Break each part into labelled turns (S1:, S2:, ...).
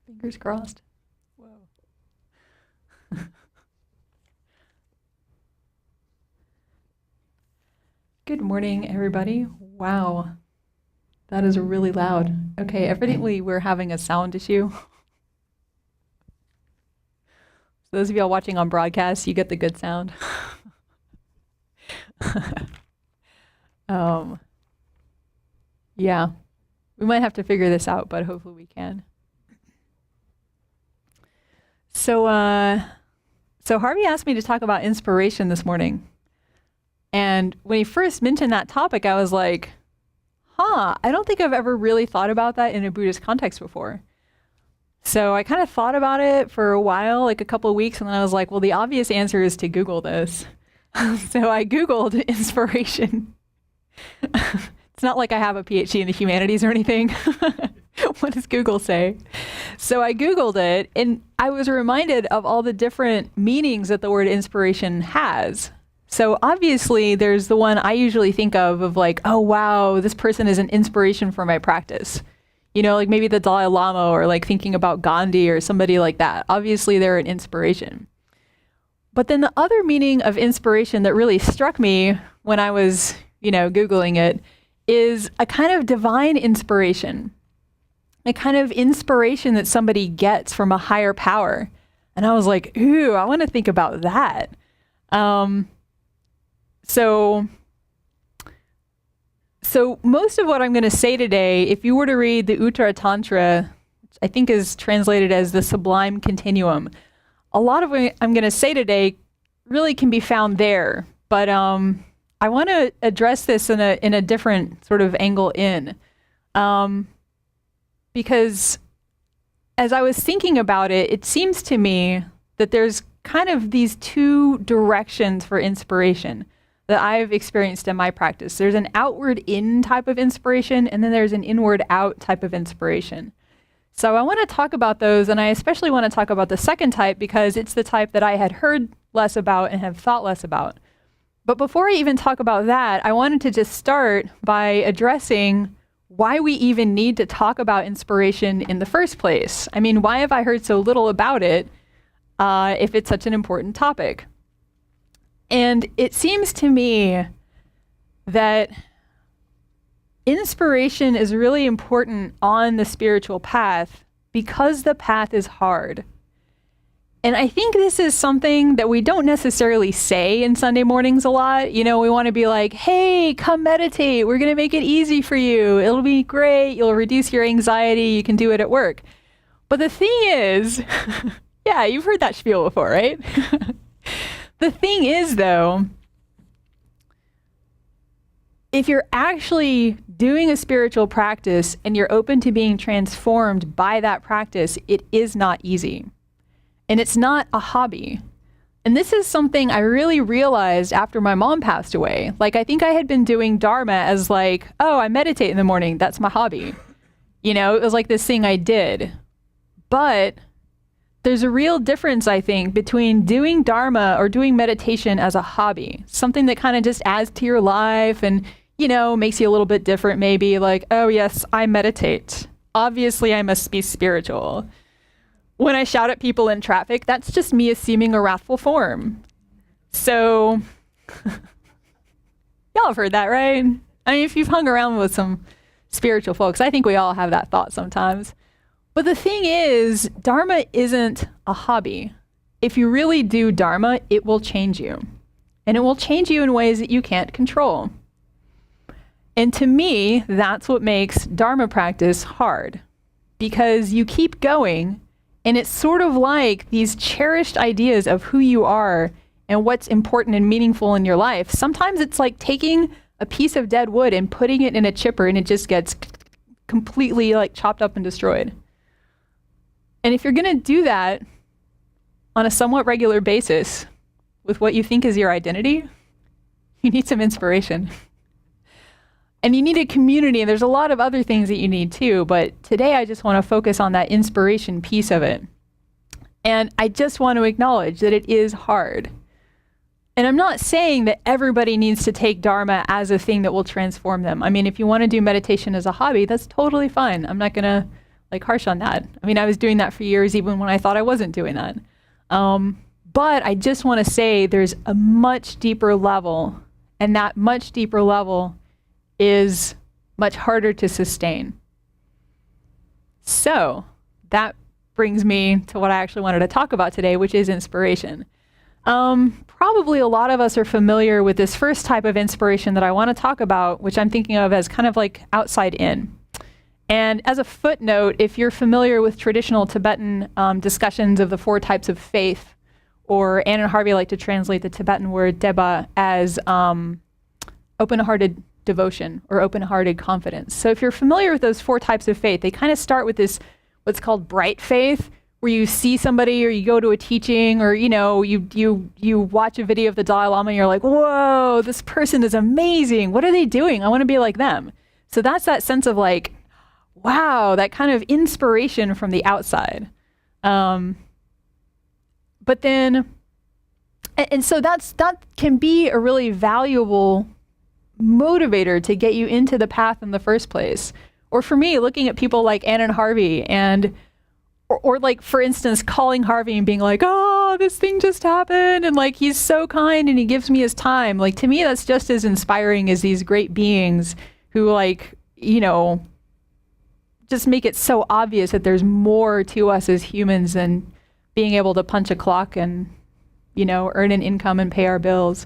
S1: Fingers crossed. Whoa. Good morning, everybody. Wow. That is really loud. Okay, evidently we're having a sound issue. So those of y'all watching on broadcast, you get the good sound. Yeah, we might have to figure this out, but hopefully we can. So Harvey asked me to talk about inspiration this morning. And when he first mentioned that topic, I was like, I don't think I've ever really thought about that in a Buddhist context before. So I kind of thought about it for a while, like a couple of weeks, and then I was like, well, the obvious answer is to Google this. So I Googled inspiration. It's not like I have a PhD in the humanities or anything. What does Google say? So I Googled it, and I was reminded of all the different meanings that the word inspiration has. So obviously there's the one I usually think of like, oh, wow, this person is an inspiration for my practice. You know, like maybe the Dalai Lama or like thinking about Gandhi or somebody like that. Obviously they're an inspiration. But then the other meaning of inspiration that really struck me when I was, Googling it is a kind of divine inspiration, a kind of inspiration that somebody gets from a higher power. And I was like, ooh, I want to think about that. So most of what I'm going to say today, if you were to read the Uttara Tantra, which I think is translated as the Sublime Continuum, a lot of what I'm going to say today really can be found there. But I want to address this in a different sort of angle because as I was thinking about it, it seems to me that there's kind of these two directions for inspiration that I've experienced in my practice. There's an outward in type of inspiration, and then there's an inward out type of inspiration. So I want to talk about those, and I especially want to talk about the second type because it's the type that I had heard less about and have thought less about. But before I even talk about that, I wanted to just start by addressing why we even need to talk about inspiration in the first place. I mean, why have I heard so little about it if it's such an important topic? And it seems to me that inspiration is really important on the spiritual path because the path is hard. And I think this is something that we don't necessarily say in Sunday mornings a lot. We want to be like, hey, come meditate. We're going to make it easy for you. It'll be great. You'll reduce your anxiety. You can do it at work. But the thing is, yeah, you've heard that spiel before, right? The thing is, though, if you're actually doing a spiritual practice and you're open to being transformed by that practice, it is not easy. And it's not a hobby. And this is something I really realized after my mom passed away. Like, I think I had been doing Dharma as like, oh, I meditate in the morning. That's my hobby. It was like this thing I did. But there's a real difference, I think, between doing Dharma or doing meditation as a hobby, something that kind of just adds to your life and, makes you a little bit different, maybe like, oh, yes, I meditate. Obviously, I must be spiritual. When I shout at people in traffic, that's just me assuming a wrathful form. So, y'all have heard that, right? I mean, if you've hung around with some spiritual folks, I think we all have that thought sometimes. But the thing is, Dharma isn't a hobby. If you really do Dharma, it will change you. And it will change you in ways that you can't control. And to me, that's what makes Dharma practice hard. Because you keep going, and it's sort of like these cherished ideas of who you are and what's important and meaningful in your life. Sometimes it's like taking a piece of dead wood and putting it in a chipper, and it just gets completely like chopped up and destroyed. And if you're going to do that on a somewhat regular basis with what you think is your identity, you need some inspiration. And you need a community, and there's a lot of other things that you need too, but today I just want to focus on that inspiration piece of it. And I just want to acknowledge that it is hard. And I'm not saying that everybody needs to take Dharma as a thing that will transform them. I mean, if you want to do meditation as a hobby, that's totally fine. I'm not going to like harsh on that. I mean, I was doing that for years, even when I thought I wasn't doing that. But I just want to say there's a much deeper level, and that much deeper level is much harder to sustain. So that brings me to what I actually wanted to talk about today, which is inspiration. Probably a lot of us are familiar with this first type of inspiration that I want to talk about, which I'm thinking of as kind of like outside in. And as a footnote, if you're familiar with traditional Tibetan discussions of the 4 types of faith, or Ann and Harvey like to translate the Tibetan word deba as open-hearted devotion or open-hearted confidence. So if you're familiar with those 4 types of faith, they kind of start with this, what's called bright faith, where you see somebody or you go to a teaching or, you know, you watch a video of the Dalai Lama and you're like, whoa, this person is amazing. What are they doing? I want to be like them. So that's that sense of like, wow, that kind of inspiration from the outside. But then, and so that can be a really valuable motivator to get you into the path in the first place. Or for me, looking at people like Ann and Harvey and, or like, for instance, calling Harvey and being like, oh, this thing just happened. And like, he's so kind and he gives me his time. Like, to me, that's just as inspiring as these great beings who like, you know, just make it so obvious that there's more to us as humans than being able to punch a clock and, you know, earn an income and pay our bills.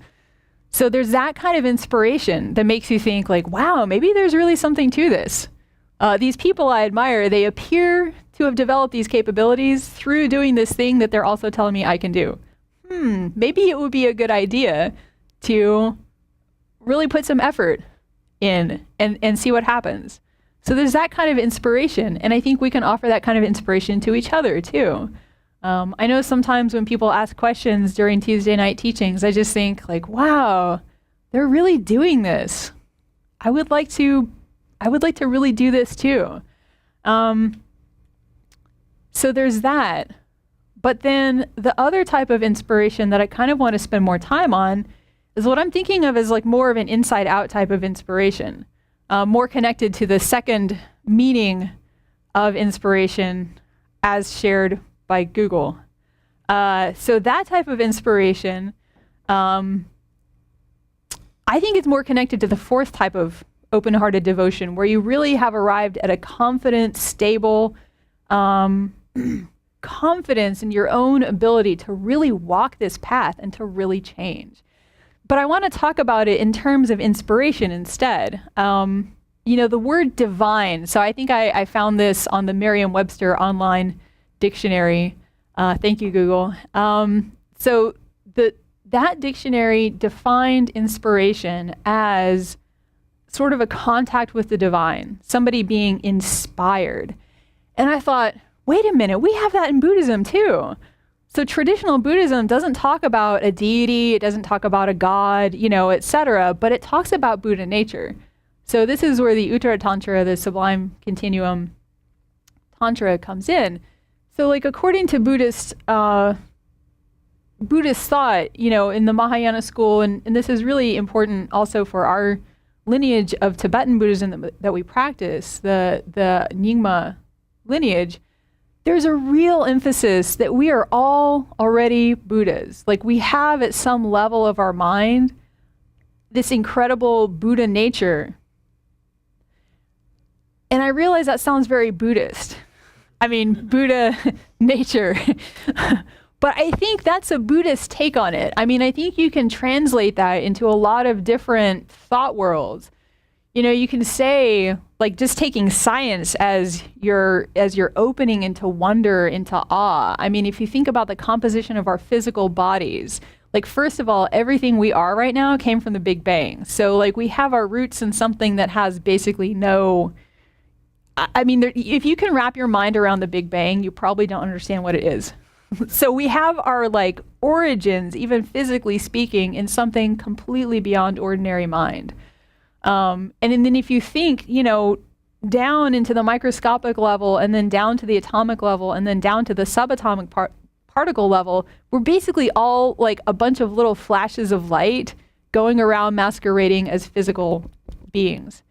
S1: So there's that kind of inspiration that makes you think like, wow, maybe there's really something to this. These people I admire, they appear to have developed these capabilities through doing this thing that they're also telling me I can do. Maybe it would be a good idea to really put some effort in and see what happens. So there's that kind of inspiration. And I think we can offer that kind of inspiration to each other too. I know sometimes when people ask questions during Tuesday night teachings, I just think like, wow, they're really doing this. I would like to really do this too. So there's that. But then the other type of inspiration that I kind of want to spend more time on is what I'm thinking of as like more of an inside out type of inspiration, more connected to the second meaning of inspiration as shared by Google. So that type of inspiration, I think it's more connected to the 4th type of open-hearted devotion, where you really have arrived at a confident, stable confidence in your own ability to really walk this path and to really change. But I want to talk about it in terms of inspiration instead. You know, the word divine. So I think I found this on the Merriam-Webster online dictionary. Thank you, Google. So that dictionary defined inspiration as sort of a contact with the divine, somebody being inspired. And I thought, wait a minute, we have that in Buddhism too. So traditional Buddhism doesn't talk about a deity, it doesn't talk about a god, you know, etc., but it talks about Buddha nature. So this is where the Uttara Tantra, the Sublime Continuum Tantra, comes in. So like according to Buddhist thought, you know, in the Mahayana school, and this is really important also for our lineage of Tibetan Buddhism that we practice, the Nyingma lineage, there's a real emphasis that we are all already Buddhas. Like we have at some level of our mind this incredible Buddha nature. And I realize that sounds very Buddhist. I mean, Buddha nature. But I think that's a Buddhist take on it. I mean, I think you can translate that into a lot of different thought worlds. You know, you can say, like, just taking science as your opening into wonder, into awe. I mean, if you think about the composition of our physical bodies, like, first of all, everything we are right now came from the Big Bang. So, like, we have our roots in something that has basically no... I mean, if you can wrap your mind around the Big Bang, you probably don't understand what it is. So we have our like origins, even physically speaking, in something completely beyond ordinary mind. And then if you think, you know, down into the microscopic level and then down to the atomic level and then down to the subatomic particle level, we're basically all like a bunch of little flashes of light going around masquerading as physical beings.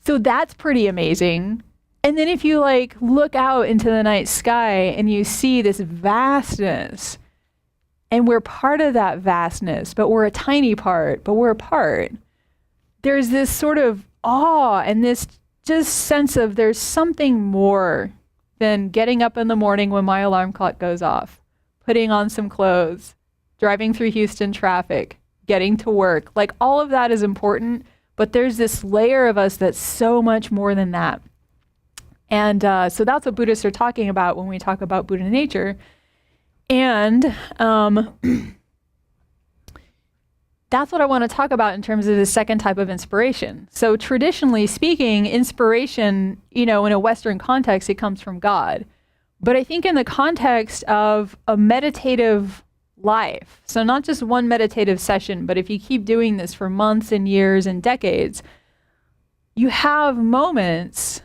S1: So that's pretty amazing. And then if you like look out into the night sky and you see this vastness, and we're part of that vastness, but we're a tiny part, but we're a part, there's this sort of awe and this just sense of there's something more than getting up in the morning when my alarm clock goes off, putting on some clothes, driving through Houston traffic, getting to work. Like all of that is important, but there's this layer of us that's so much more than that. And so that's what Buddhists are talking about when we talk about Buddha nature. And that's what I want to talk about in terms of the second type of inspiration. So traditionally speaking, inspiration, in a Western context, it comes from God. But I think in the context of a meditative life, so not just one meditative session, but if you keep doing this for months and years and decades, you have moments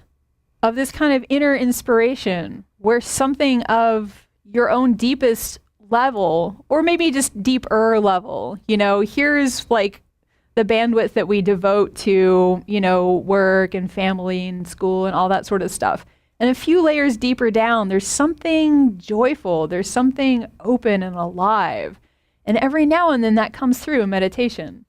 S1: of this kind of inner inspiration where something of your own deepest level, or maybe just deeper level, here's like the bandwidth that we devote to, work and family and school and all that sort of stuff. And a few layers deeper down, there's something joyful, there's something open and alive. And every now and then that comes through in meditation.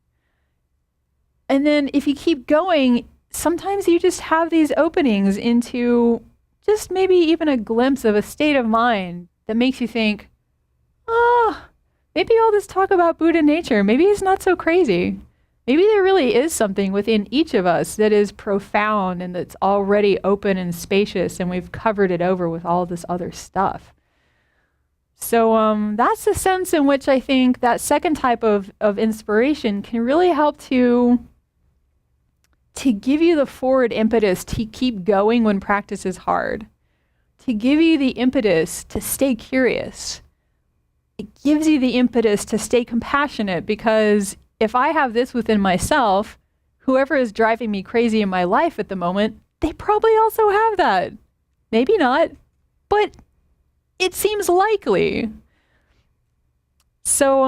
S1: And then if you keep going, sometimes you just have these openings into just maybe even a glimpse of a state of mind that makes you think, maybe all this talk about Buddha nature, maybe it's not so crazy. Maybe there really is something within each of us that is profound and that's already open and spacious, and we've covered it over with all this other stuff. So that's the sense in which I think that second type of inspiration can really help to give you the forward impetus to keep going when practice is hard, to give you the impetus to stay curious. It gives you the impetus to stay compassionate, because if I have this within myself, whoever is driving me crazy in my life at the moment, they probably also have that. Maybe not, but it seems likely. So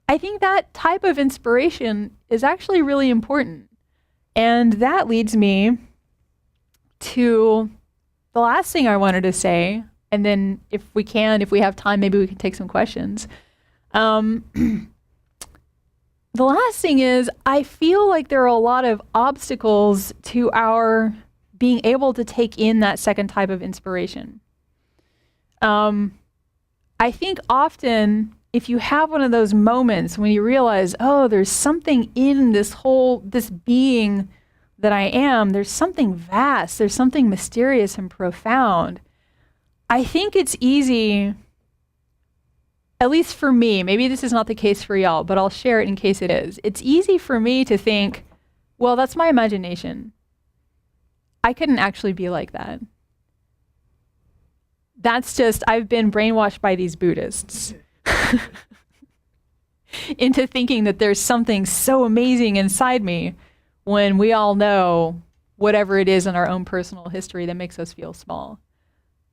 S1: I think that type of inspiration is actually really important. And that leads me to the last thing I wanted to say. And then if we have time, maybe we can take some questions. The last thing is, I feel like there are a lot of obstacles to our being able to take in that second type of inspiration. I think often if you have one of those moments when you realize, there's something in this being that I am, there's something vast, there's something mysterious and profound. I think it's easy, at least for me, maybe this is not the case for y'all, but I'll share it in case it is. It's easy for me to think, well, that's my imagination. I couldn't actually be like that. That's just, I've been brainwashed by these Buddhists into thinking that there's something so amazing inside me, when we all know whatever it is in our own personal history that makes us feel small.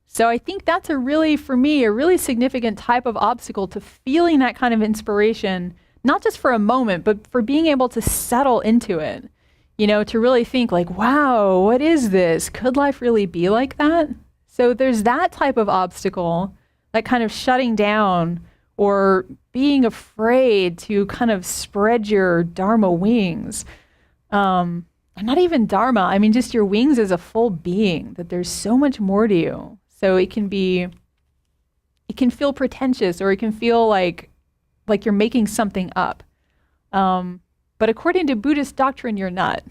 S1: So I think that's for me, a really significant type of obstacle to feeling that kind of inspiration, not just for a moment, but for being able to settle into it, to really think like, wow, what is this? Could life really be like that? So there's that type of obstacle, that kind of shutting down or being afraid to kind of spread your Dharma wings. And not even Dharma, I mean, just your wings as a full being, that there's so much more to you. So it can feel pretentious, or it can feel like you're making something up. But according to Buddhist doctrine, you're not.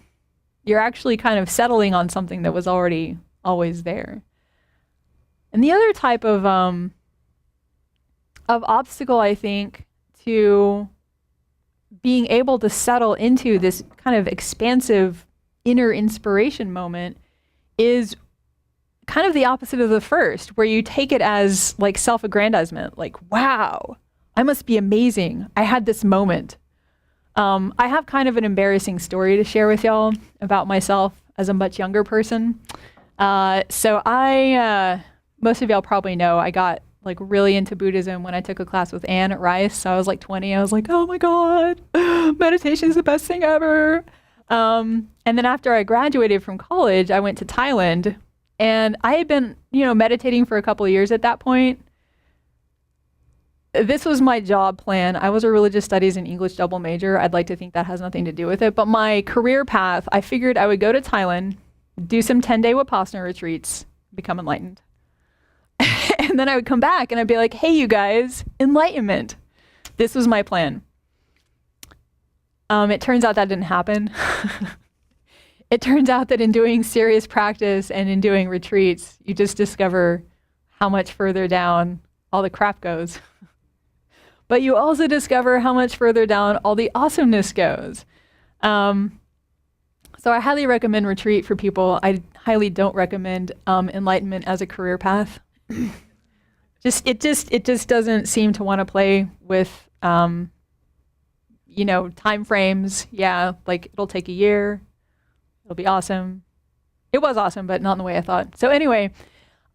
S1: You're actually kind of settling on something that was already always there. And the other type of obstacle, I think, to being able to settle into this kind of expansive inner inspiration moment is kind of the opposite of the first, where you take it as like self-aggrandizement, like, wow, I must be amazing. I had this moment. I have kind of an embarrassing story to share with y'all about myself as a much younger person. So most of y'all probably know, I got like really into Buddhism when I took a class with Anne at Rice. So I was like 20. I was like, oh my God, meditation is the best thing ever. And then after I graduated from college, I went to Thailand And I had been, meditating for a couple of years at that point. This was my job plan. I was a religious studies and English double major. I'd like to think that has nothing to do with it. But my career path, I figured I would go to Thailand, do some 10-day Vipassana retreats, become enlightened. And then I would come back and I'd be like, hey, you guys, enlightenment. This was my plan. It turns out that didn't happen. It turns out that in doing serious practice and in doing retreats, you just discover how much further down all the crap goes. But you also discover how much further down all the awesomeness goes. So I highly recommend retreat for people. I highly don't recommend enlightenment as a career path. It just doesn't seem to want to play with time frames. Yeah, like it'll take a year. It'll be awesome. It was awesome, but not in the way I thought. So anyway,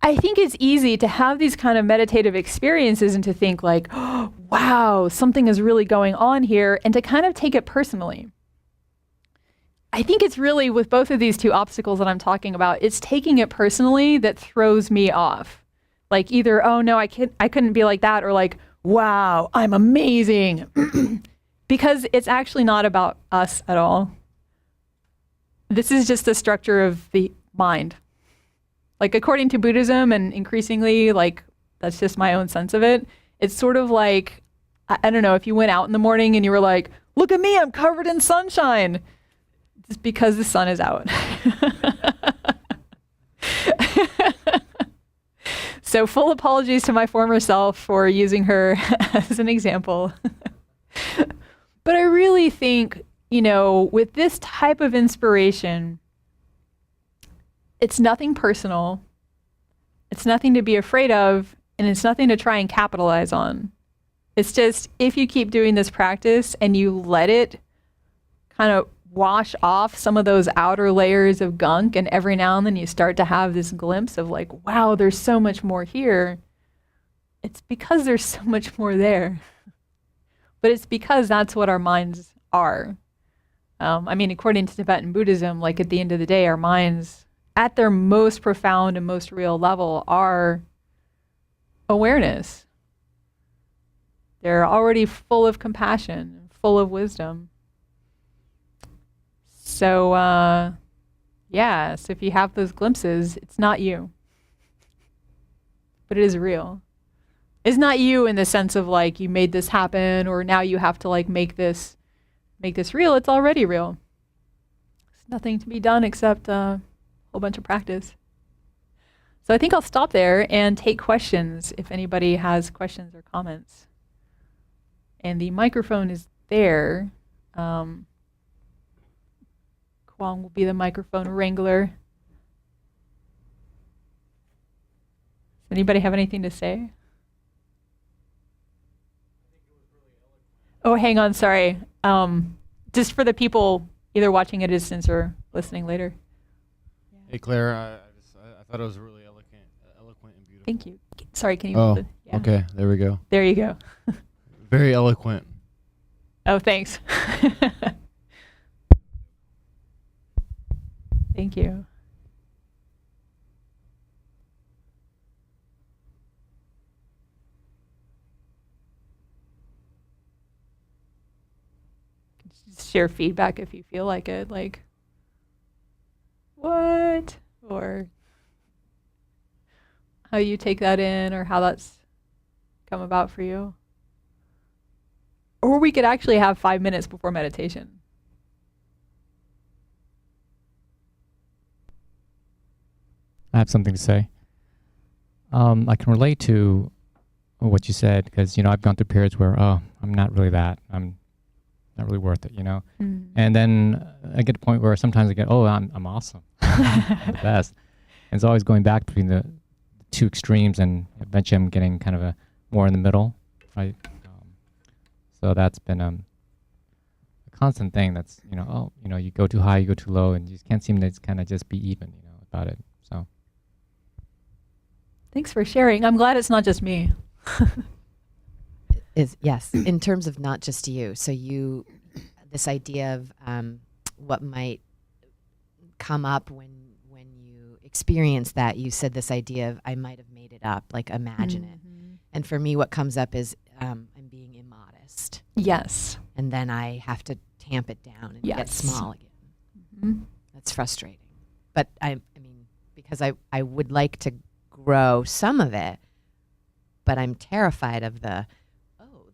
S1: I think it's easy to have these kind of meditative experiences and to think like, oh, wow, something is really going on here, and to kind of take it personally. I think it's really with both of these two obstacles that I'm talking about, it's taking it personally that throws me off. Like either, oh no, I couldn't be like that, or like, wow, I'm amazing. Because it's actually not about us at all. This is just the structure of the mind. Like according to Buddhism, and increasingly, like that's just my own sense of it. It's sort of like, I don't know, if you went out in the morning and you were like, look at me, I'm covered in sunshine. It's because the sun is out. So full apologies to my former self for using her as an example. But I really think, with this type of inspiration, it's nothing personal. It's nothing to be afraid of, and it's nothing to try and capitalize on. It's just, if you keep doing this practice and you let it kind of wash off some of those outer layers of gunk, and every now and then you start to have this glimpse of like, wow, there's so much more here. It's because there's so much more there. But it's because that's what our minds are. According to Tibetan Buddhism, like at the end of the day, our minds at their most profound and most real level are awareness. They're already full of compassion, full of wisdom. So, so if you have those glimpses, it's not you. But it is real. It's not you in the sense of like you made this happen, or now you have to like make this real. It's already real. There's nothing to be done except a whole bunch of practice. So I think I'll stop there and take questions if anybody has questions or comments. And the microphone is there. Kwong will be the microphone wrangler. Does anybody have anything to say? Oh, hang on, sorry. Just for the people either watching at a distance or listening later.
S2: Hey, Claire, I thought it was really eloquent and beautiful.
S1: Thank you. Sorry, can you
S2: Oh,
S1: hold it? Yeah.
S2: okay, there we go.
S1: There you go.
S2: Very eloquent.
S1: Oh, thanks. Thank you. Just share feedback if you feel like it, like, what? Or how you take that in, or how that's come about for you. Or we could actually have 5 minutes before meditation.
S3: I have something to say. I can relate to what you said, because, I've gone through periods where, I'm not really that. I'm not really worth it,
S1: Mm.
S3: And then I get to a point where sometimes I get, I'm awesome. I'm the best. And it's always going back between the two extremes, and eventually I'm getting kind of more in the middle, right? So that's been a constant thing. That's, you go too high, you go too low, and you just can't seem to kind of just be even, about it. So.
S1: Thanks for sharing. I'm glad it's not just me.
S4: Yes, in terms of not just you. So this idea of what might come up when you experienced that, you said this idea of I might have made it up, like imagine it. And for me, what comes up is I'm being immodest.
S1: Yes.
S4: And then I have to tamp it down and get
S1: Yes.
S4: small again.
S1: Mhm.
S4: That's frustrating. But I mean, because I would like to grow some of it, but I'm terrified of the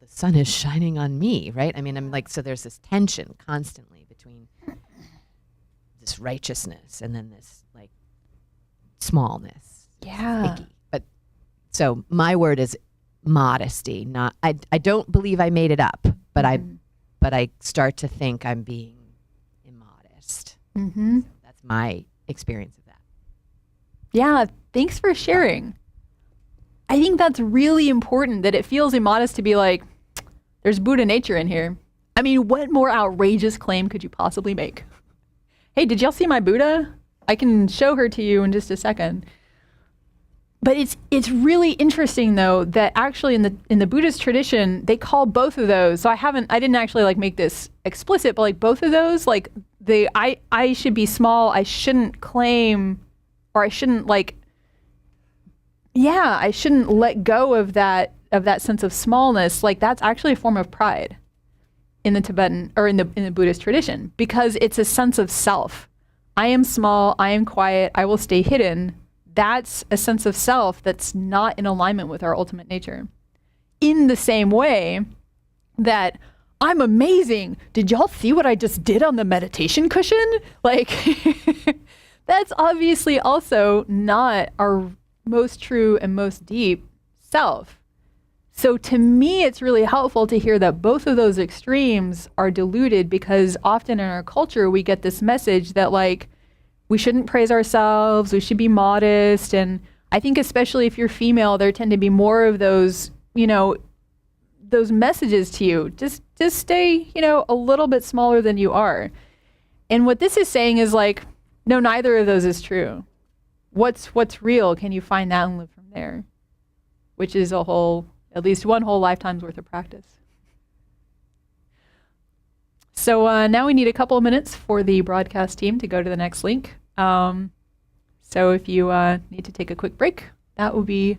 S4: sun is shining on me, right? I mean, I'm like, so there's this tension constantly between this righteousness and then this like smallness.
S1: Yeah.
S4: Icky. But so my word is modesty. Not I don't believe I made it up, but I start to think I'm being immodest.
S1: Mm-hmm.
S4: That's my experience of that.
S1: Yeah. Thanks for sharing. I think that's really important, that it feels immodest to be like, there's Buddha nature in here. I mean, what more outrageous claim could you possibly make? Hey, did y'all see my Buddha? I can show her to you in just a second. But it's really interesting though that actually in the Buddhist tradition, they call both of those. So I didn't actually like make this explicit, but like both of those, like I should be small, I shouldn't claim, or I shouldn't like, yeah, I shouldn't let go of that sense of smallness. Like that's actually a form of pride in the Tibetan or in the Buddhist tradition, because it's a sense of self. I am small, I am quiet, I will stay hidden. That's a sense of self that's not in alignment with our ultimate nature. In the same way that I'm amazing. Did y'all see what I just did on the meditation cushion? Like that's obviously also not our most true and most deep self. So to me, it's really helpful to hear that both of those extremes are diluted, because often in our culture, we get this message that like, we shouldn't praise ourselves, we should be modest. And I think especially if you're female, there tend to be more of those, those messages to you. Just stay, a little bit smaller than you are. And what this is saying is like, no, neither of those is true. What's real? Can you find that and live from there? Which is at least one whole lifetime's worth of practice. So now we need a couple of minutes for the broadcast team to go to the next link. So if you need to take a quick break, that would be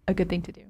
S1: a good thing to do.